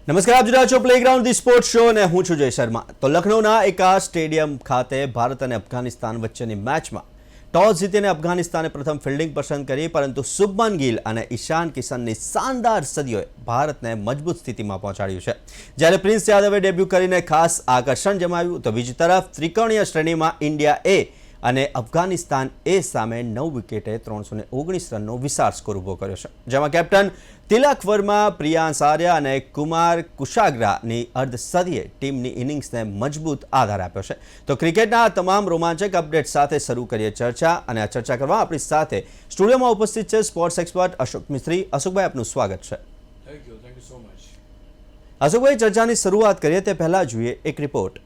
નમસ્કાર, આપ જોઈ રહ્યા છો પ્લેગ્રાઉન્ડ ધી સ્પોર્ટ્સ શો અને હું છું જય શર્મા. તો લખનૌના એકા સ્ટેડિયમ ખાતે ભારત અને અફઘાનિસ્તાન વચ્ચેની મેચમાં ટોસ જીતીને અફઘાનિસ્તાને પ્રથમ ફિલ્ડિંગ પસંદ કરી, પરંતુ શુભમન ગિલ અને ઈશાન કિશનની શાનદાર સદીઓએ ભારતને મજબૂત સ્થિતિમાં પહોંચાડ્યું છે. જ્યારે પ્રિન્સ યાદવે ડેબ્યુ કરીને ખાસ આકર્ષણ જમાવ્યું, તો બીજી તરફ ત્રિકોણીય શ્રેણીમાં ઇન્ડિયા એ અને અફઘાનિસ્તાન એ સામે 9 વિકેટે 319 રનનો વિશાળ સ્કોર ઊભો કર્યો છે, જેમાં કેપ્ટન તિલક વર્મા, પ્રિયાંશ આર્યા અને કુમાર કુશાગ્રાની અર્ધસદીએ ટીમની ઇનિંગ્સને મજબૂત આધાર આપ્યો છે. તો ક્રિકેટના તમામ રોમાંચક અપડેટ સાથે શરૂ કરીએ ચર્ચા, અને આ ચર્ચા કરવા આપણી સાથે સ્ટુડિયોમાં ઉપસ્થિત છે સ્પોર્ટ્સ એક્સપર્ટ અશોક મિસ્ત્રી. અશોકભાઈ, આપનું સ્વાગત છે. Thank you so much. અશોકભાઈ, ચર્ચાની શરૂઆત કરીએ તે પહેલાં જોઈએ એક રિપોર્ટ.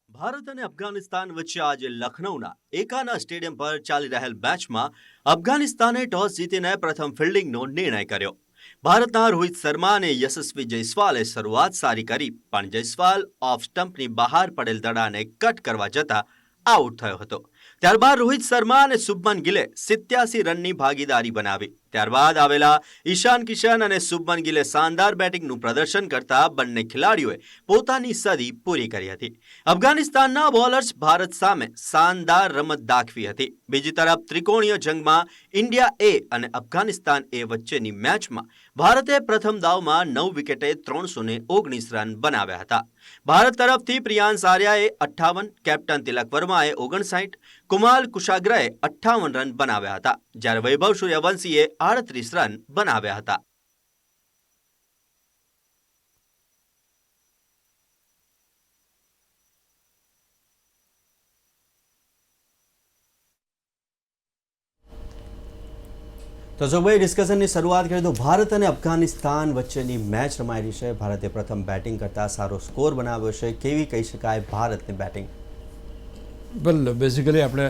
ભારત અને અફઘાનિસ્તાન વચ્ચે આજે લખનૌના એકાના સ્ટેડિયમ પર ચાલી રહેલ મેચમાં અફઘાનિસ્તાને ટોસ જીતીને પ્રથમ ફિલ્ડિંગનો નિર્ણય કર્યો. ભારતના રોહિત શર્મા અને યશસ્વી જયસ્વાલે શરૂઆત સારી કરી, પણ જયસ્વાલ ઓફ સ્ટમ્પની બહાર પડેલ દડાને કટ કરવા જતા આઉટ થયો હતો. ત્યારબાદ રોહિત શર્મા અને શુભમન ગિલે 87 રનની ભાગીદારી બનાવી. ત્યારબાદ આવેલા ઈશાન કિશન અને શુભમન ગિલે શાનદાર બેટિંગનું પ્રદર્શન કરતા બંને ખેલાડીઓએ પોતાની સદી પૂરી કરી હતી. અફઘાનિસ્તાનના બોલર્સ ભારત સામે શાનદાર રમત દાખવી હતી. બીજી તરફ ત્રિકોણીય જંગમાં ઇન્ડિયા એ અને અફઘાનિસ્તાન એ વચ્ચેની મેચમાં ભારતે પ્રથમ દાવમાં 9 વિકેટે 319 રન બનાવ્યા હતા. ભારત તરફથી પ્રિયાંશ આર્યાએ 58, કેપ્ટન તિલક વર્માએ 59, કુમાર કુશાગ્રાએ 58 રન બનાવ્યા હતા, જ્યારે વૈભવ સૂર્યવંશીએ 38 રન બનાવ્યા હતા. તો જો ભાઈ ડિસ્કશનની શરૂઆત કરીએ તો ભારત અને અફઘાનિસ્તાન વચ્ચેની મેચ રમાઈ રહી છે. ભારતે પ્રથમ બેટિંગ કરતાં સારો સ્કોર બનાવ્યો છે. કેવી કહી શકાય ભારતની બેટિંગ? વેલ, બેઝિકલી આપણે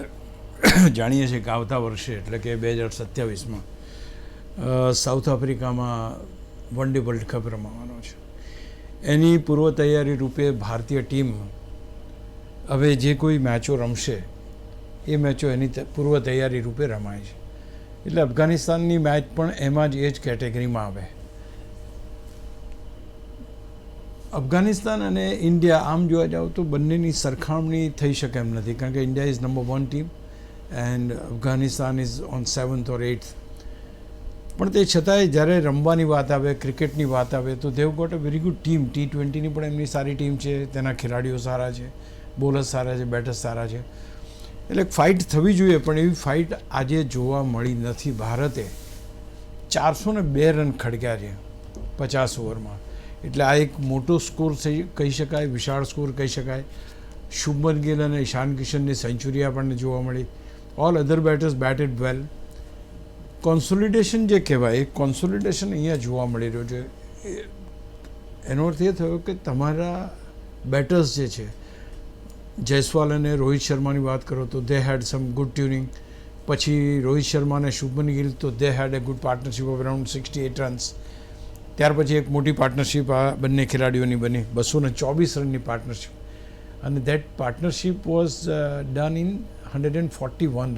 જાણીએ છીએ કે આવતા વર્ષે એટલે કે 2027માં સાઉથ આફ્રિકામાં વન ડે વર્લ્ડ કપ રમાવાનો છે. એની પૂર્વ તૈયારી રૂપે ભારતીય ટીમ હવે જે કોઈ મેચો રમશે એ મેચો એની પૂર્વ તૈયારી રૂપે રમાય છે. એટલે અફઘાનિસ્તાનની મેચ પણ એમાં જ એ જ કેટેગરીમાં આવે. અફઘાનિસ્તાન અને ઇન્ડિયા આમ જોવા જાવ તો બંનેની સરખામણી થઈ શકે એમ નથી, કારણ કે India is number 1 team and Afghanistan is on 7th or 8th. પણ તે છતાંય જ્યારે રમવાની વાત આવે, ક્રિકેટની વાત આવે, તો they've got a very good team. T20ની પણ એમની સારી ટીમ છે, તેના ખેલાડીઓ સારા છે, બોલર્સ સારા છે, બેટર્સ સારા છે. એટલે ફાઇટ થવી જોઈએ, પણ એવી ફાઇટ આજે જોવા મળી નથી. ભારતે 402 રન ખડક્યા છે 50 ઓવરમાં. એટલે આ એક મોટો સ્કોર કહી શકાય, વિશાળ સ્કોર કહી શકાય. શુભમન ગિલ અને ઈશાન કિશનની સેન્ચુરી આપણને જોવા મળી. ઓલ અધર બેટર્સ બેટેડ વેલ. કોન્સોલિડેશન જે કહેવાય, એ કોન્સોલિડેશન અહીંયા જોવા મળી રહ્યો છે. એનો અર્થ એ થયો કે તમારા બેટર્સ જે છે, જયસ્વાલ અને રોહિત શર્માની વાત કરો તો they head sum good tuning. પછી રોહિત શર્મા અને શુભમન ગિલ તો they had a good partnership of around 68 runs. ત્યાર પછી એક મોટી પાર્ટનરશિપ આ બંને ખેલાડીઓની બની, 224 રનની પાર્ટનરશિપ. અને that partnership was done in 141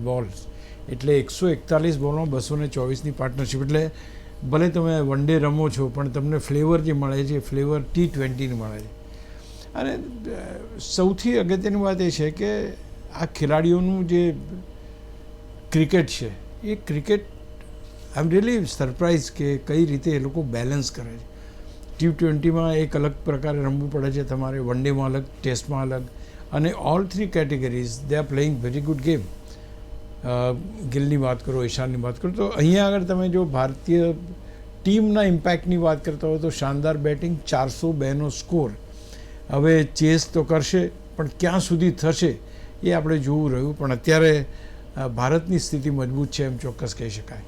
balls. એટલે 141 બોલમાં 224ની પાર્ટનરશિપ. એટલે ભલે તમે વન ડે રમો છો, પણ તમને ફ્લેવર જે મળે છે, ફ્લેવર T20ની મળે છે. અને સૌથી અગત્યની વાત એ છે કે આ ખેલાડીઓનું જે ક્રિકેટ છે, એ cricket I am really surprise કે કઈ રીતે એ લોકો બેલેન્સ કરે છે. T20માં એક અલગ પ્રકારે રમવું પડે છે તમારે, વન ડેમાં અલગ, ટેસ્ટમાં અલગ, અને all 3 categories they are playing very good game. ગિલની વાત કરો, ઈશાનની વાત કરો, તો અહીંયા આગળ તમે જો ભારતીય ટીમના ઇમ્પેક્ટની વાત કરતા હોય તો શાનદાર બેટિંગ, 402નો સ્કોર. હવે ચેસ તો કરશે, પણ ક્યાં સુધી થશે એ આપણે જોવું રહ્યું. પણ અત્યારે ભારતની સ્થિતિ મજબૂત છે એમ ચોક્કસ કહી શકાય.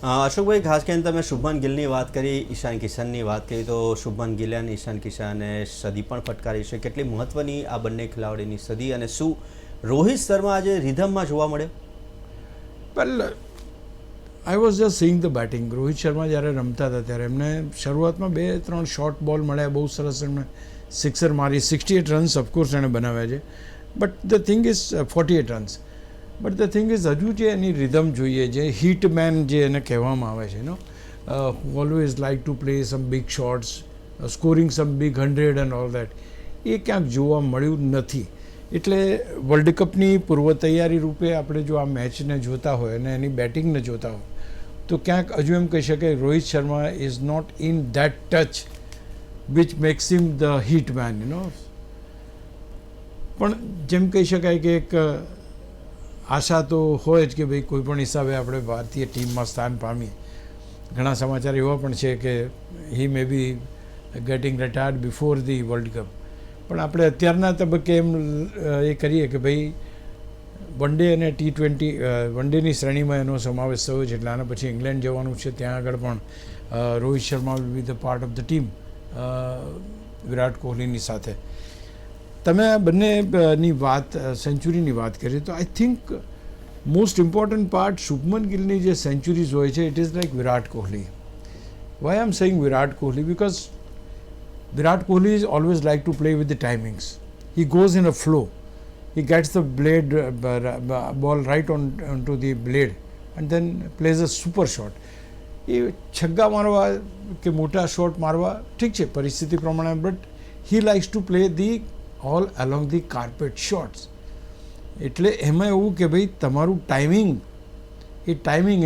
અશોકભાઈ, ખાસ કરીને તમે શુભમન ગિલની વાત કરી, ઈશાન કિશનની વાત કરી, તો શુભમન ગિલ અને ઈશાન કિશને સદી પણ ફટકારી છે. કેટલી મહત્વની આ બંને ખેલાડીની સદી, અને શું રોહિત શર્મા આજે રિધમમાં જોવા મળ્યો? Well, I was just seeing the batting. Rohit Sharma જ્યારે રમતા હતા ત્યારે એમને શરૂઆતમાં 2-3 શોર્ટ બોલ મળ્યા, બહુ સરસ એમને સિક્સર મારી. 68 રન્સ ઓફકોર્સ એણે બનાવ્યા છે, but the thing is 48 runs. But the thing is હજુ જે એની રિધમ જોઈએ, જે હિટ મેન જે એને કહેવામાં આવે છે, always like to play some big shots, scoring some big 100 and all that, એ ક્યાંક જોવા મળ્યું નથી. એટલે વર્લ્ડ કપની પૂર્વ તૈયારી રૂપે આપણે જો આ મેચને જોતા હોય અને એની બેટિંગને જોતા હોય તો ક્યાંક હજુ એમ કહી શકાય Rohit Sharma is not in that touch which makes him the hit man, પણ જેમ કહી શકાય કે એક આશા તો હોય જ કે ભાઈ કોઈ પણ હિસાબે આપણે ભારતીય ટીમમાં સ્થાન પામીએ. ઘણા સમાચાર એવા પણ છે કે he may be getting retired before the world cup, પણ આપણે અત્યારના તબક્કે એમ એ કરીએ કે ભાઈ વન ડે અને T20 વન ડેની શ્રેણીમાં એનો સમાવેશ થયો છે, એટલે આના પછી ઇંગ્લેન્ડ જવાનું છે, ત્યાં આગળ પણ Rohit Sharma will be the part of the team Virat કોહલીની સાથે. તમે આ બંનેની વાત સેન્ચુરીની વાત કરી તો I think most important part Shubman ગિલની જે સેન્ચુરીઝ હોય છે it is like Virat Kohli. Why I am saying Virat Kohli? Because Virat Kohli is always like to play with the timings. He goes in a flow. He gets the blade ball right onto the blade and then plays a super shot. એ છગ્ગા મારવા કે મોટા shot મારવા ઠીક છે પરિસ્થિતિ પ્રમાણે, but he likes to play the all along the carpet shots. એટલે એમાં એવું કે ભાઈ તમારું ટાઈમિંગ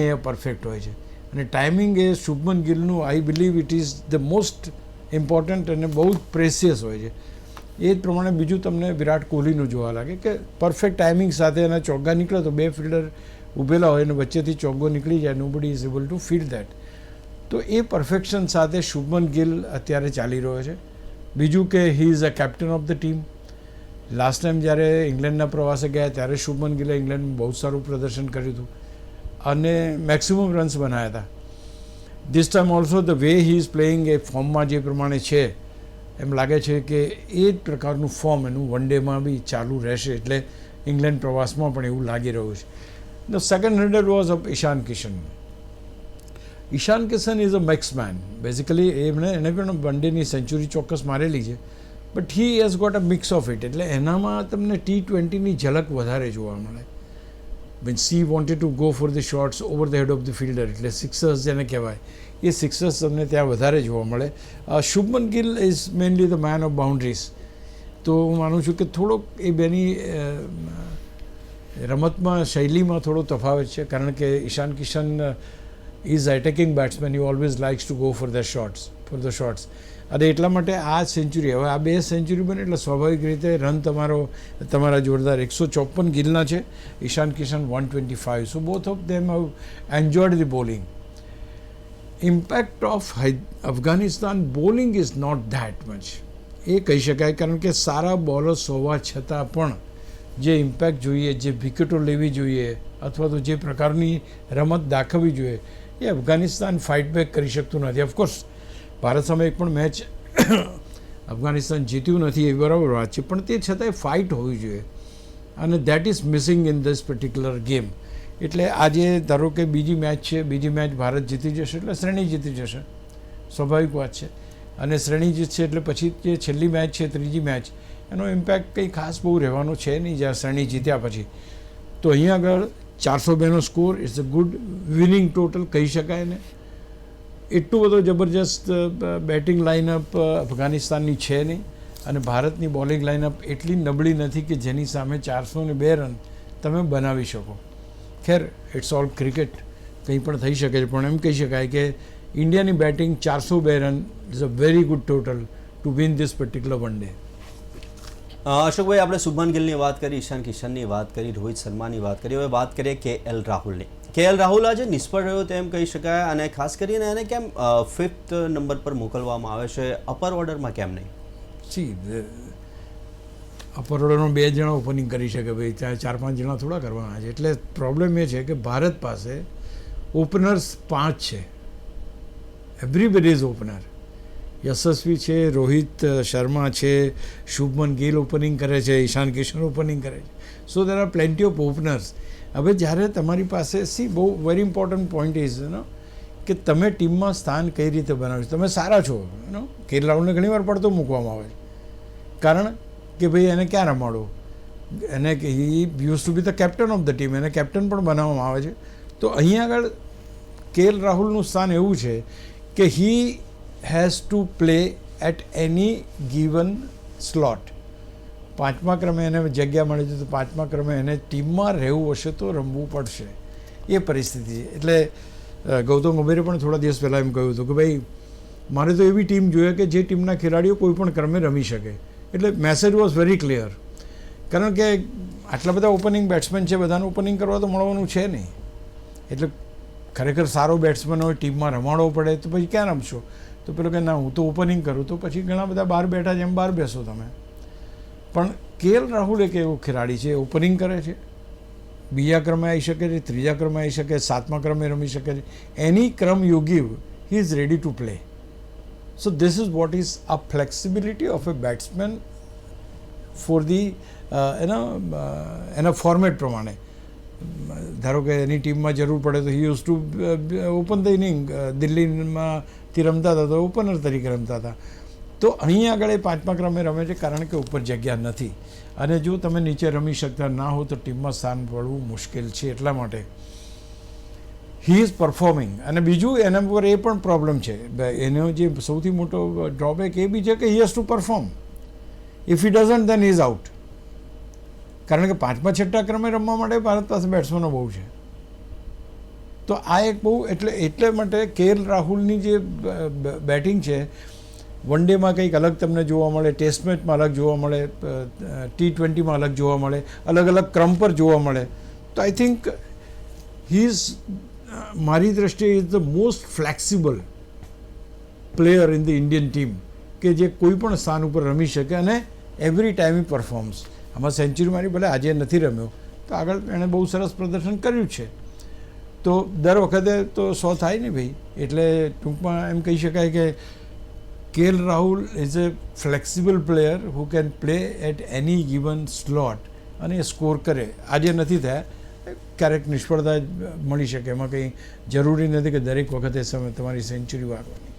એ પરફેક્ટ હોય છે, અને ટાઈમિંગ એ શુભમન ગિલનું I believe it is the most important અને બહુ જ પ્રેસિયસ હોય છે. એ જ પ્રમાણે બીજું તમને વિરાટ કોહલીનું જોવા લાગે કે પરફેક્ટ ટાઈમિંગ સાથે એના ચોગ્ગા નીકળે તો બે ફિલ્ડર ઊભેલા હોય અને વચ્ચેથી ચોગ્ગો નીકળી જાય, nobody is able to field that. તો એ પરફેક્શન સાથે શુભમન ગિલ અત્યારે ચાલી રહ્યો છે. બીજું કે he is a captain of the team. Last time જ્યારે ઇંગ્લેન્ડના પ્રવાસે ગયા ત્યારે શુભમન ગિલે ઇંગ્લેન્ડમાં બહુ સારું પ્રદર્શન કર્યું હતું અને મેક્સિમમ રન્સ બનાવ્યા હતા. This time also the way he is playing એ ફોર્મમાં જે પ્રમાણે છે એમ લાગે છે કે એ જ પ્રકારનું ફોર્મ એનું વન ડેમાં બી ચાલુ રહેશે, એટલે ઇંગ્લેન્ડ પ્રવાસમાં પણ એવું લાગી રહ્યું છે. The second hundred was of Ishan Kishan. Ishan Kishan is a mix man. Basically એને પણ વન ડેની સેન્ચુરી ચોક્કસ મારેલી છે, but he has got a mix of it. એટલે એનામાં તમને T20ની ઝલક વધારે જોવા મળે. Means he wanted to go for the shots over the head of the fielder, એટલે સિક્સર્સ જેને કહેવાય એ સિક્સર્સ તમને ત્યાં વધારે જોવા મળે. Shubman Gill is mainly the man of boundaries. તો હું માનું છું કે થોડોક એ બેની રમતમાં શૈલીમાં થોડો તફાવત છે, કારણ કે Ishan Kishan is attacking batsman, he always likes to go for the shots. અને એટલા માટે આ સેન્ચુરી, હવે આ બે સેન્ચુરી બને એટલે સ્વાભાવિક રીતે રન તમારા જોરદાર 154 ગિલના છે, Ishan Kishan 125. So both of them have enjoyed the bowling. Impact of Afghanistan bowling is not that much એ કહી શકાય, કારણ કે સારા બોલર્સ હોવા છતાં પણ જે ઇમ્પેક્ટ જોઈએ, જે વિકેટો લેવી જોઈએ અથવા તો જે પ્રકારની રમત દાખવવી જોઈએ એ અફઘાનિસ્તાન ફાઇટ બેક કરી શકતું નથી. ઓફકોર્સ ભારત સામે એક પણ મેચ અફઘાનિસ્તાન જીત્યું નથી એ બરાબર વાત છે, પણ તે છતાંય ફાઇટ હોવી જોઈએ અને that is missing in this particular game. એટલે આજે ધારો કે બીજી મેચ છે, બીજી મેચ ભારત જીતી જશે એટલે શ્રેણી જીતી જશે, સ્વાભાવિક વાત છે. અને શ્રેણી જીતશે એટલે પછી જે છેલ્લી મેચ છે, ત્રીજી મેચ, એનો ઇમ્પેક્ટ કંઈ ખાસ બહુ રહેવાનો છે નહીં જ્યાં શ્રેણી જીત્યા પછી. તો અહીંયા આગળ 402નો score it's a good winning total કહી શકાય ને. એટલું બધો જબરજસ્ત બેટિંગ લાઇનઅપ અફઘાનિસ્તાનની છે નહીં અને ભારતની બોલિંગ લાઇનઅપ એટલી નબળી નથી કે જેની સામે 402 રન તમે બનાવી શકો. ખેર ઇટ્સ ઓલ ક્રિકેટ, કંઈ પણ થઈ શકે છે, પણ એમ કહી શકાય કે ઇન્ડિયાની batting 402 run is a very good total to win this particular one day. અશોકભાઈ, આપણે શુભમન ગિલની વાત કરી, ઈશાન કિશનની વાત કરી, રોહિત શર્માની વાત કરી, હવે વાત કરીએ KL રાહુલની. KL રાહુલ આજે નિષ્ફળ રહ્યો તેમ કહી શકાય, અને ખાસ કરીને એને કેમ 5th નંબર પર મોકલવામાં આવે છે, અપર ઓર્ડરમાં કેમ નહીં? અપર ઓર્ડરમાં 2 જણા ઓપનિંગ કરી શકે ભાઈ, 4-5 જણા થોડા કરવાના છે. એટલે પ્રોબ્લેમ એ છે કે ભારત પાસે ઓપનર્સ 5 છે, એવરીબડી ઇઝ ઓપનર. યશસ્વી છે, રોહિત શર્મા છે, શુભમન ગિલ ઓપનિંગ કરે છે, ઈશાન કિશન ઓપનિંગ કરે છે. So there are plenty of openers. હવે જ્યારે તમારી પાસે બહુ વેરી ઇમ્પોર્ટન્ટ પોઈન્ટ ઇઝ કે તમે ટીમમાં સ્થાન કઈ રીતે બનાવ્યું. તમે સારા છો, KL રાહુલને ઘણીવાર પડતો મૂકવામાં આવે છે, કારણ કે ભાઈ એને ક્યાં રમાડો, એને he use to be the captain of the team, એને કેપ્ટન પણ બનાવવામાં આવે છે. તો અહીંયા આગળ KL રાહુલનું સ્થાન એવું છે કે he has to play at any given slot. 5મા ક્રમે એને જગ્યા મળી છે તો 5મા ક્રમે એને ટીમમાં રહેવું હશે તો રમવું પડશે, એ પરિસ્થિતિ છે. એટલે ગૌતમ ગંભીરે પણ થોડા દિવસ પહેલાં એમ કહ્યું હતું કે ભાઈ મારે તો એવી ટીમ જોઈએ કે જે ટીમના ખેલાડીઓ કોઈ પણ ક્રમે રમી શકે. એટલે મેસેજ વોઝ વેરી ક્લિયર, કારણ કે આટલા બધા ઓપનિંગ બેટ્સમેન છે, બધાને ઓપનિંગ કરવા તો મળવાનું છે નહીં. એટલે ખરેખર સારો બેટ્સમેન હોય, ટીમમાં રમાડવો પડે તો પછી ક્યાં રમશો? તો પેલો કે ના હું તો ઓપનિંગ કરું, તો પછી ઘણા બધા બહાર બેઠા છે એમ બહાર બેસો તમે. પણ KL રાહુલ એક એવો ખેલાડી છે, ઓપનિંગ કરે છે, બીજા ક્રમે આવી શકે છે, ત્રીજા ક્રમે આવી શકે, 7મા ક્રમે રમી શકે છે. એની ક્રમ you give, he is ready to play. So this is what is a flexibility of a batsman for the એના ફોર્મેટ પ્રમાણે. ધારો કે એની ટીમમાં જરૂર પડે તો he use to open the inning. દિલ્હીમાંથી રમતા હતા તો ઓપનર તરીકે રમતા હતા. તો અહીં આગળ એ 5મા ક્રમે રમે છે કારણ કે ઉપર જગ્યા નથી, અને જો તમે નીચે રમી શકતા ના હો તો ટીમમાં સ્થાન પડવું મુશ્કેલ છે. એટલા માટે હી ઇઝ પરફોર્મિંગ. અને બીજું એના પર એ પણ પ્રોબ્લેમ છે, એનો જે સૌથી મોટો ડ્રોબેક એ બી છે કે he has two perform. If he doesn't then he is out. કારણ કે 5મા 6ઠા ક્રમે રમવા માટે ભારત પાસે બેટ્સમેનો બહુ છે. તો આ એક બહુ એટલે માટે KL રાહુલની જે બેટિંગ છે, વન ડેમાં કંઈક અલગ તમને જોવા મળે, ટેસ્ટ મેચમાં અલગ જોવા મળે, T20માં અલગ જોવા મળે, અલગ અલગ ક્રમ પર જોવા મળે. તો આઈ થિંક હી ઇઝ, મારી દ્રષ્ટિએ is the most flexible player in the Indian team, કે જે કોઈ પણ સ્થાન ઉપર રમી શકે અને એવરી ટાઈમ હી પરફોર્મ્સ. આમાં સેન્ચુરી મારી, ભલે આજે નથી રમ્યો તો આગળ એણે બહુ સરસ પ્રદર્શન કર્યું છે. તો દર વખતે તો 100 થાય ને ભાઈ. એટલે ટૂંકમાં એમ કહી શકાય કે KL Rahul is a flexible player who can play at any given slot અને એ સ્કોર કરે. આજે નથી થયા, ક્યારેક નિષ્ફળતા મળી શકે, એમાં કંઈ જરૂરી નથી કે દરેક વખતે તમારી સેન્ચુરી વાગવાની.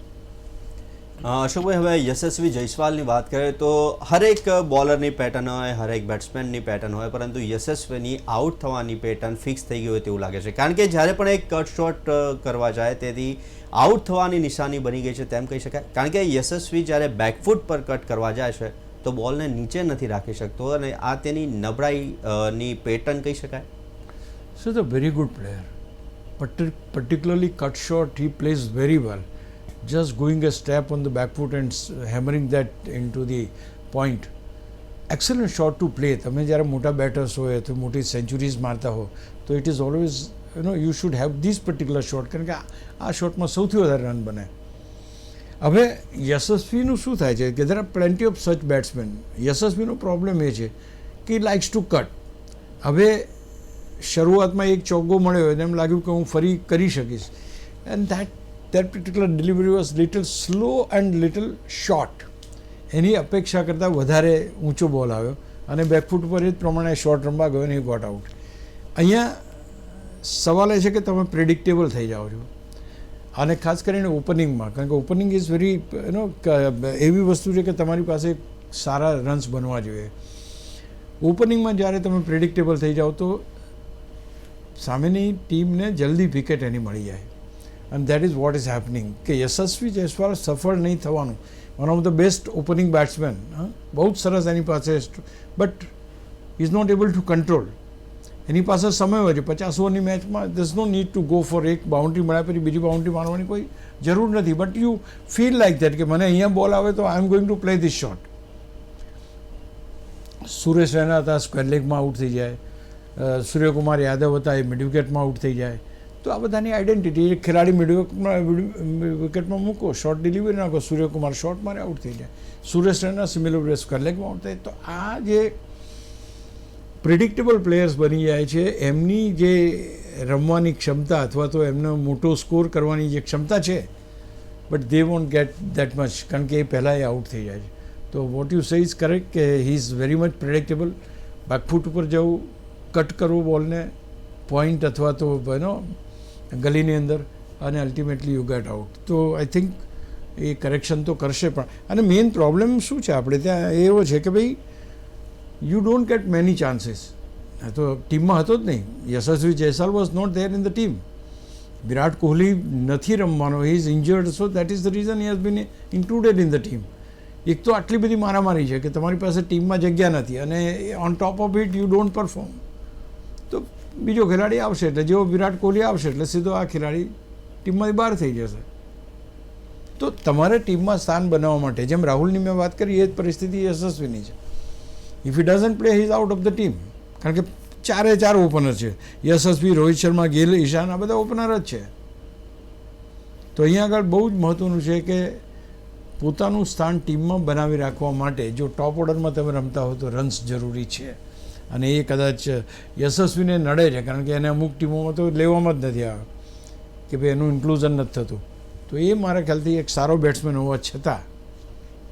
અશોકભાઈ, હવે યશસ્વી જયસ્વાલની વાત કરીએ તો હરેક બોલરની પેટર્ન હોય, હરેક બેટ્સમેનની પેટર્ન હોય, પરંતુ યશસ્વીની આઉટ થવાની પેટર્ન ફિક્સ થઈ ગઈ હોય તેવું લાગે છે. કારણ કે જ્યારે પણ એક કટ શોટ કરવા જાય તેથી આઉટ થવાની નિશાની બની ગઈ છે તેમ કહી શકાય. કારણ કે યશસ્વી જ્યારે બેકફૂટ પર કટ કરવા જાય છે તો બોલને નીચે નથી રાખી શકતો, અને આ તેની નબળાઈની પેટર્ન કહી શકાય. So the very good player, particularly cut shot he plays very well. Just going a step on the back foot and hammering that into the point. Excellent shot to play. તમે જ્યારે મોટા betters હોય તો મોટી sanctuaries મારતા હો તો it is always you should have this particular shot, કારણ કે આ શોટમાં સૌથી વધારે રન બને. હવે યશસ્વીનું શું થાય છે કે there are plenty of such batsmen. યશસ્વીનો પ્રોબ્લેમ એ છે કે લાઇક્સ ટુ કટ. હવે શરૂઆતમાં એક ચોગ્ગો મળ્યો અને એમ લાગ્યું કે હું ફરી કરી શકીશ, and that particular delivery was little slow and little short. એની અપેક્ષા કરતાં વધારે ઊંચો બોલ આવ્યો અને બેકફૂટ પર એ જ પ્રમાણે શોટ રમવા ગયો અને એ ગોટ આઉટ. અહીંયા સવાલ એ છે કે તમે પ્રેડિક્ટેબલ થઈ જાઓ છો, અને ખાસ કરીને ઓપનિંગમાં, કારણ કે ઓપનિંગ ઇઝ વેરી એવી વસ્તુ છે કે તમારી પાસે સારા રન્સ બનવા જોઈએ. ઓપનિંગમાં જ્યારે તમે પ્રેડિક્ટેબલ થઈ જાઓ તો સામેની ટીમને જલ્દી વિકેટ એની મળી જાય. And that is what is happening. કે યશસ્વી જયસ્વાલ સફળ નહીં થવાનું. One of the best opening batsmen, બહુ જ સરસ એની પાસે, but is not able to control. એની પાસે સમય હોય છે 50 ઓવરની મેચમાં. Thus no need to go for એક બાઉન્ડ્રી મળ્યા પછી બીજી બાઉન્ડ્રી મારવાની કોઈ જરૂર નથી. But you feel like that કે મને અહીંયા બોલ આવે તો I am going to play this shot. Suresh Raina હતા, સ્ક્વેર લેગમાં આઉટ થઈ જાય. સૂર્યકુમાર યાદવ હતા, એ મિડ વિકેટમાં આઉટ થઈ જાય. તો આ બધાની આઈડેન્ટિટી, એક ખેલાડી મિડ વિકેટમાં મૂકો, શોર્ટ ડિલિવરી નાખો, સૂર્યકુમાર શોર્ટ મારે આઉટ થઈ જાય, સુરેશ રૈના સિમિલર સ્ક્વેર લેગમાં આઉટ થાય. તો આ જે પ્રિડિક્ટેબલ પ્લેયર્સ બની જાય છે, એમની જે રમવાની ક્ષમતા અથવા તો એમનો મોટો સ્કોર કરવાની જે ક્ષમતા છે, but they want gate that much, કારણ કે એ પહેલાં એ આઉટ થઈ જાય છે. તો what you say is correct કે he is very much predictable. Back foot ઉપર જવું, કટ કરવું બોલને પોઈન્ટ અથવા તો ગલીની અંદર, અને અલ્ટિમેટલી યુ ગેટ આઉટ. તો આઈ થિંક એ કરેક્શન તો કરશે પણ. અને મેઇન પ્રોબ્લેમ શું છે આપણે ત્યાં એવો છે કે ભાઈ you don't get many chances. તો ટીમમાં હતો જ નહીં. Yashasvi Jaiswal was not there in the team. Virat Kohli નથી રમવાનો, he is injured, so that is the reason he has been included in the team. એક તો આટલી બધી મારામારી છે કે તમારી પાસે ટીમમાં જગ્યા નથી અને on top of it you don't perform. તો બીજો ખેલાડી આવશે એટલે જેવો વિરાટ કોહલી આવશે એટલે સીધો આ ખેલાડી ટીમમાંથી બહાર થઈ જશે. તો તમારે ટીમમાં સ્થાન બનાવવા માટે, જેમ રાહુલની મેં વાત કરી, એ જ પરિસ્થિતિ યશસ્વીની છે. If he doesn't play, he is out of the team. કારણ કે 4 ઓપનર છે. યશસ્વી, રોહિત શર્મા, ગિલ, ઈશાન, આ બધા ઓપનર જ છે. તો અહીંયા આગળ બહુ જ મહત્ત્વનું છે કે પોતાનું સ્થાન ટીમમાં બનાવી રાખવા માટે જો ટોપ ઓર્ડરમાં તમે રમતા હો તો રન્સ જરૂરી છે. અને એ કદાચ યશસ્વીને નડે છે, કારણ કે એને અમુક ટીમોમાં તો લેવામાં જ નથી આવે કે ભાઈ એનું ઇન્ક્લુઝન નથી થતું. તો એ મારા ખ્યાલથી એક સારો બેટ્સમેન હોવા છતાં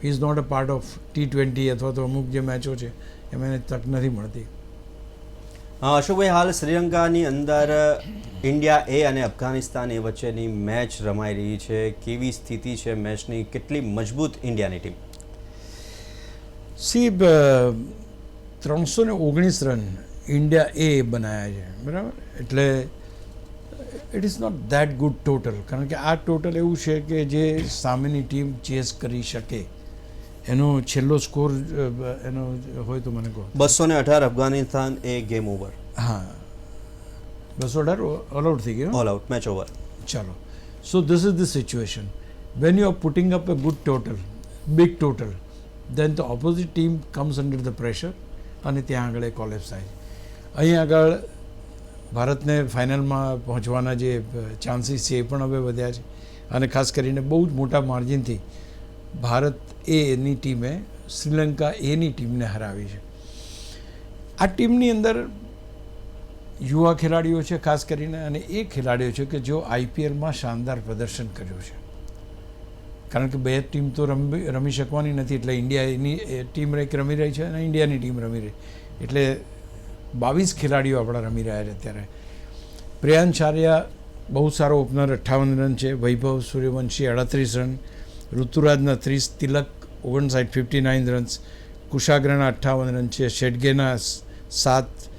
is not a part of T20 અથવા તો અમુક જે મેચો છે એમાં એને તક નથી મળતી. અશોકભાઈ, હાલ શ્રીલંકાની અંદર ઇન્ડિયા એ અને અફઘાનિસ્તાન એ વચ્ચેની મેચ રમાઈ રહી છે. કેવી સ્થિતિ છે મેચની? કેટલી મજબૂત ઇન્ડિયાની ટીમ? સી 319 રન ઇન્ડિયા એ બનાવ્યા છે, બરાબર. એટલે it is not that good total, કારણ કે આ ટોટલ એવું છે કે જે સામેની ટીમ ચેસ કરી શકે એનો છેલ્લો સ્કોર એનો હોય તો મને કહો. 218 અફઘાનિસ્તાન એ ગેમ ઓવર. હા, 218 ઓલ આઉટ થઈ ગયો, ઓલ આઉટ, મેચ ઓવર. ચાલો. So this is the situation. When you are putting up a good total, big total, then the opposite team comes under the pressure અને ત્યાં આગળ એ collapse થાય છે. અહીં આગળ ભારતને ફાઇનલમાં પહોંચવાના જે ચાન્સીસ છે એ પણ હવે વધ્યા છે અને ખાસ કરીને બહુ જ મોટા માર્જિનથી ભારત એની ટીમે શ્રીલંકા એની ટીમને હરાવી છે. આ ટીમની અંદર યુવા ખેલાડીઓ છે ખાસ કરીને, અને એ ખેલાડીઓ છે કે જેઓ IPLમાં શાનદાર પ્રદર્શન કર્યું છે. કારણ કે બે ટીમ તો રમી શકવાની નથી, એટલે ઇન્ડિયાની ટીમ રમી રહી છે અને ઇન્ડિયાની ટીમ રમી રહી, એટલે 22 ખેલાડીઓ આપણા રમી રહ્યા છે અત્યારે. પ્રિયાંશ આર્યા બહુ સારો ઓપનર, 58 રન છે. વૈભવ સૂર્યવંશી 38 રન, ઋતુરાજના 30, તિલક 59 રન્સ, કુશાગ્રના 58 રન છે, શેડગેના 7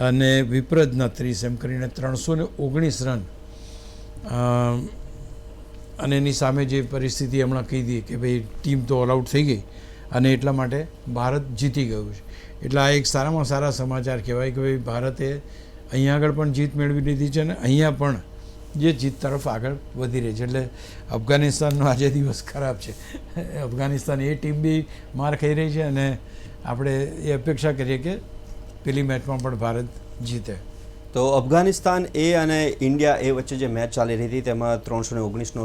અને વિપ્રજના 30, એમ કરીને 319 રન. અને એની સામે જે પરિસ્થિતિ હમણાં કહી હતી કે ભાઈ ટીમ તો ઓલ આઉટ થઈ ગઈ અને એટલા માટે ભારત જીતી ગયું છે. એટલે આ એક સારામાં સારા સમાચાર કહેવાય કે ભાઈ ભારતે અહીંયા આગળ પણ જીત મેળવી લીધી છે અને અહીંયા પણ જે જીત તરફ આગળ વધી રહી છે. એટલે અફઘાનિસ્તાનનો આજે દિવસ ખરાબ છે. અફઘાનિસ્તાન એ ટીમ બી માર ખાઈ રહી છે અને આપણે એ અપેક્ષા કરીએ કે પેલી મેચમાં પણ ભારત જીતે. તો અફઘાનિસ્તાન એ અને ઇન્ડિયા એ વચ્ચે જે મેચ ચાલી રહી હતી તેમાં 319નો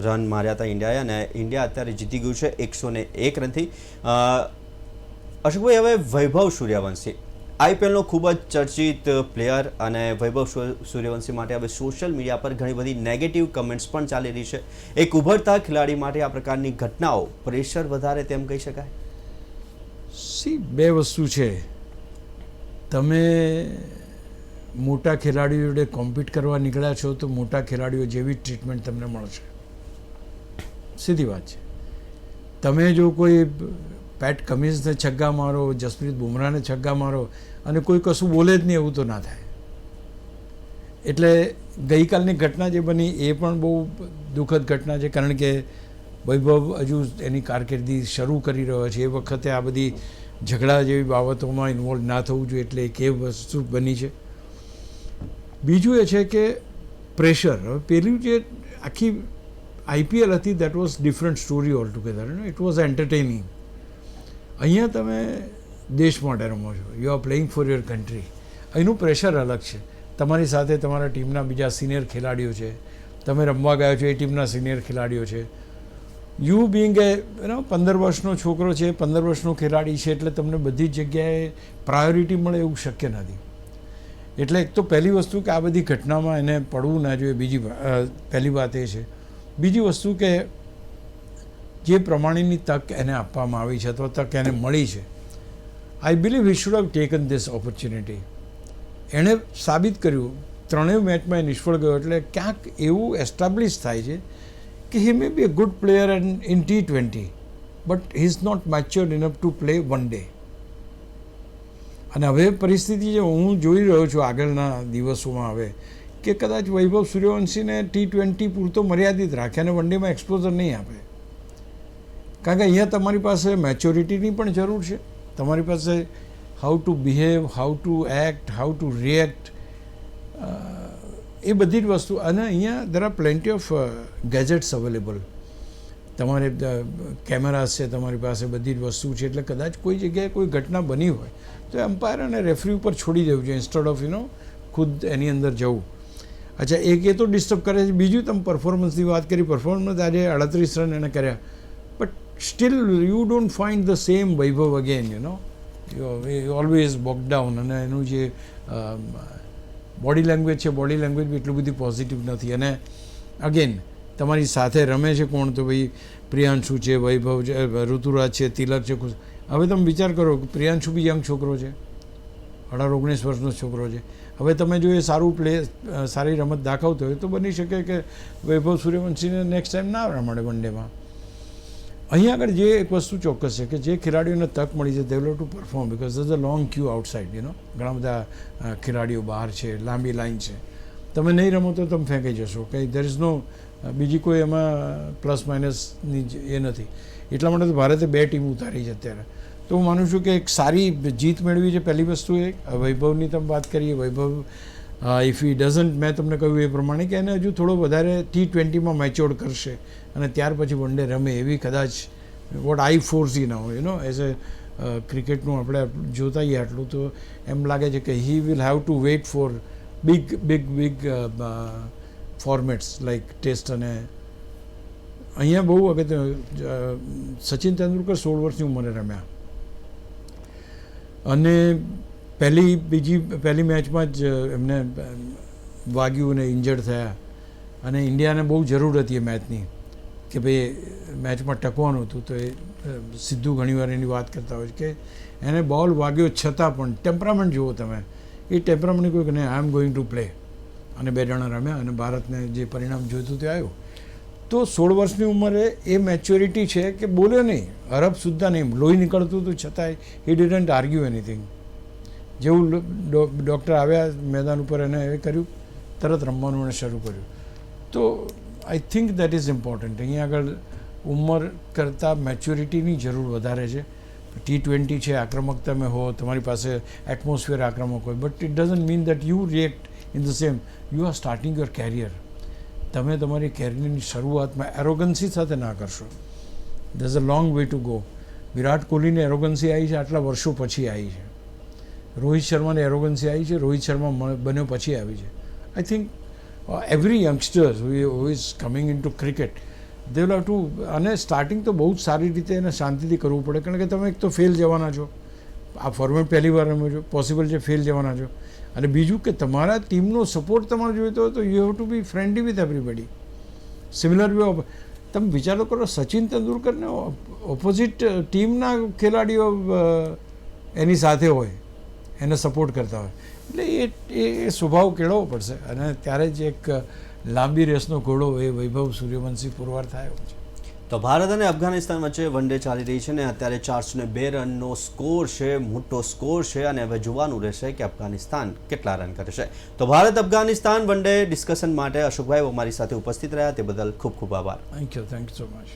રન માર્યા હતા ઇન્ડિયાએ, અને ઇન્ડિયા અત્યારે જીતી ગયું છે 101 રનથી. અશોકભાઈ, હવે વૈભવ સૂર્યવંશી IPLનો ખૂબ જ ચર્ચિત પ્લેયર, અને વૈભવ સૂર્યવંશી માટે હવે સોશિયલ મીડિયા પર ઘણી બધી નેગેટિવ કમેન્ટ્સ પણ ચાલી રહી છે. એક ઉભરતા ખેલાડી માટે આ પ્રકારની ઘટનાઓ પ્રેશર વધારે તેમ કહી શકાય? સી, બે વસ્તુ છે. તમે મોટા ખેલાડીઓ જોડે કોમ્પિટ કરવા નીકળ્યા છો તો મોટા ખેલાડીઓ જેવી ટ્રીટમેન્ટ તમને મળશે, સીધી વાત છે. તમે જો કોઈ પેટ કમિન્સને છગ્ગા મારો, જસપ્રીત બુમરાહને છગ્ગા મારો અને કોઈ કશું બોલે જ નહીં, એવું તો ના થાય. એટલે ગઈકાલની ઘટના જે બની એ પણ બહુ દુઃખદ ઘટના છે, કારણ કે વૈભવ હજુ એની કારકિર્દી શરૂ કરી રહ્યો છે. એ વખતે આ બધી ઝઘડા જેવી બાબતોમાં ઇન્વોલ્વ ના થવું જોઈએ, એટલે એક એ વસ્તુ બની છે. બીજું એ છે કે પ્રેશર. હવે પેલું જે આખી IPL હતી that was different story all together. It was entertaining. અહીંયા તમે દેશ માટે રમો છો, you are playing for your country. અહીંનું પ્રેશર અલગ છે. તમારી સાથે તમારા ટીમના બીજા સિનિયર ખેલાડીઓ છે, તમે રમવા ગયા છો એ ટીમના સિનિયર ખેલાડીઓ છે. યુ બિંગ એ 15 વર્ષનો છોકરો છે, 15 વર્ષનો ખેલાડી છે, એટલે તમને બધી જ જગ્યાએ પ્રાયોરિટી મળે એવું શક્ય નથી. એટલે એક તો પહેલી વસ્તુ કે આ બધી ઘટનામાં એને પડવું ના જોઈએ. પહેલી વાત એ છે. બીજી વસ્તુ કે જે પ્રમાણેની તક એને આપવામાં આવી છે અથવા તક એને મળી છે, I believe he should have taken this opportunity. એણે સાબિત કર્યું, ત્રણેય મેચમાં એ નિષ્ફળ ગયો, એટલે ક્યાંક એવું એસ્ટાબ્લિશ થાય છે કે he may be a good player in T20, but he is not matured enough to play one day. અને હવે પરિસ્થિતિ જે હું જોઈ રહ્યો છું આગળના દિવસોમાં હવે કે કદાચ વૈભવ સૂર્યવંશીને T20 પૂરતો મર્યાદિત રાખે અને વન ડેમાં એક્સપોઝર નહીં આપે, કારણ કે અહીંયા તમારી પાસે મેચ્યોરિટીની પણ જરૂર છે, તમારી પાસે how to behave, how to act, how to react, એ બધી જ વસ્તુ. અને અહીંયા there are plenty of gadgets available, તમારે કેમેરાસ છે તમારી પાસે, બધી જ વસ્તુ છે, એટલે કદાચ કોઈ જગ્યાએ કોઈ ઘટના બની હોય તો એમ્પાયર અને રેફરી ઉપર છોડી દેવું જોઈએ ઇન્સ્ટેડ ઓફ ખુદ એની અંદર જવું. અચ્છા, એક એ તો ડિસ્ટર્બ કરે છે. બીજું તમે પરફોર્મન્સની વાત કરી, પરફોર્મન્સ આજે 38 રન એણે કર્યા, but still you don't find the same Vaibhav again, you always બોક ડાઉન. અને એનું જે બોડી લેંગ્વેજ છે, બોડી લેંગ્વેજ બી એટલું બધી પોઝિટિવ નથી. અને અગેન તમારી સાથે રમે છે કોણ, તો ભાઈ પ્રિયાંશુ છે, વૈભવ છે, ઋતુરાજ છે, તિલક છે. હવે તમે વિચાર કરો કે પ્રિયાંશુ બી યંગ છોકરો છે, 18-19 વર્ષનો છોકરો છે. હવે તમે જો એ સારું સારી રમત દાખવતો હોય તો બની શકે કે વૈભવ સૂર્યવંશીને નેક્સ્ટ ટાઈમ ના રમાડે વન ડેમાં. અહીંયા આગળ જે એક વસ્તુ ચોક્કસ છે કે જે ખેલાડીઓને તક મળી છે, દે will have two perform, because દર અ લોંગ ક્યુ આઉટસાઇડ, ઘણા બધા ખેલાડીઓ બહાર છે, લાંબી લાઈન છે. તમે નહીં રમો તો તમે ફેંકાઈ જશો, કંઈ દેર ઇઝ નો બીજી કોઈ એમાં પ્લસ માઇનસની એ નથી. એટલા માટે તો ભારતે 2 ટીમ ઉતારી છે અત્યારે. તો હું માનું છું કે એક સારી જીત મેળવી છે. પહેલી વસ્તુ એ વૈભવની તમે વાત કરીએ, વૈભવ ઇફ ઈ ડઝન્ટ, મેં તમને કહ્યું એ પ્રમાણે કે એને હજુ થોડો વધારે T20માં મેચ્યોર્ડ કરશે અને ત્યાર પછી વન ડે રમે એવી કદાચ વોટ આઈ ફોરસી ના એઝ એ ક્રિકેટનું આપણે જોતા હોઈએ આટલું, તો એમ લાગે છે કે he will have to wait for big formats like test. અને અહીંયા બહુ અગત્ય, સચિન તેંડુલકર 16 વર્ષની ઉંમરે રમ્યા અને પહેલી મેચમાં જ એમને વાગ્યું અને ઇન્જર્ડ થયા. અને ઇન્ડિયાને બહુ જરૂર હતી એ મેચની કે ભાઈ મેચમાં ટકવાનું હતું. તો એ સિદ્ધુ ઘણીવાર એની વાત કરતા હોય કે એને બોલ વાગ્યો છતાં પણ ટેમ્પરામેન્ટ જુઓ તમે, એ ટેમ્પરામેન્ટ કોઈ કે નહીં, આઈ એમ ગોઈંગ ટુ પ્લે. અને 2 જણા રમ્યા અને ભારતને જે પરિણામ જોઈતું તે આવ્યું. તો 16 વર્ષની ઉંમરે એ મેચ્યોરિટી છે કે બોલ્યો નહીં, હરફ સુદ્ધા નહીં, લોહી નીકળતું હતું છતાંય હી ડિડન્ટ આર્ગ્યુ એનીથિંગ. જેવું ડૉક્ટર આવ્યા મેદાન ઉપર એને એ કર્યું, તરત રમવાનું એને શરૂ કર્યું. તો I think that is important. અહીંયા આગળ ઉંમર કરતાં મેચ્યોરિટીની જરૂર વધારે છે. T20 છે, આક્રમકતા હો, તમારી પાસે એટમોસ્ફિયર આક્રમક હોય, but it doesn't mean that you react in the same. You are starting your career. તમે તમારી કેરિયરની શરૂઆતમાં એરોગન્સી સાથે ના કરશો. There is a long way to go. Virat કોહલીને એરોગન્સી આવી છે આટલા વર્ષો પછી આવી છે. રોહિત શર્માને એરોગન્સી આવી છે, રોહિત શર્મા બન્યો પછી આવી છે. I think every youngsters who is coming in to cricket, they will have to, અને સ્ટાર્ટિંગ તો બહુ જ સારી રીતે અને શાંતિથી કરવું પડે, કારણ કે તમે એક તો ફેલ જવાના છો, આ ફોર્મેટ પહેલી વાર રમ્યો છો, પોસિબલ છે ફેલ જવાના છો. અને બીજું કે તમારા ટીમનો સપોર્ટ તમારે જોઈતો હોય તો you have to be friendly with everybody. Similar way તમે વિચારો કરો, સચિન તેંડુલકરને ઓપોઝિટ ટીમના ખેલાડીઓ એની સાથે હોય, એને સપોર્ટ કરતા હોય, એટલે એ સ્વભાવ કેળવવો પડશે. અને ત્યારે જ એક લાંબી રેસનો ઘોડો એ વૈભવ સૂર્યવંશી પુરવાર થયો છે. તો ભારત અને અફઘાનિસ્તાન વચ્ચે વન ડે ચાલી રહી છે ને અત્યારે 402 રનનો સ્કોર છે, મોટો સ્કોર છે. અને હવે જોવાનું રહેશે કે અફઘાનિસ્તાન કેટલા રન કરે છે. તો Bharat Afghanistan one day discussion માટે અશોકભાઈ અમારી સાથે ઉપસ્થિત રહ્યા તે બદલ ખૂબ ખૂબ આભાર. Thank you so much.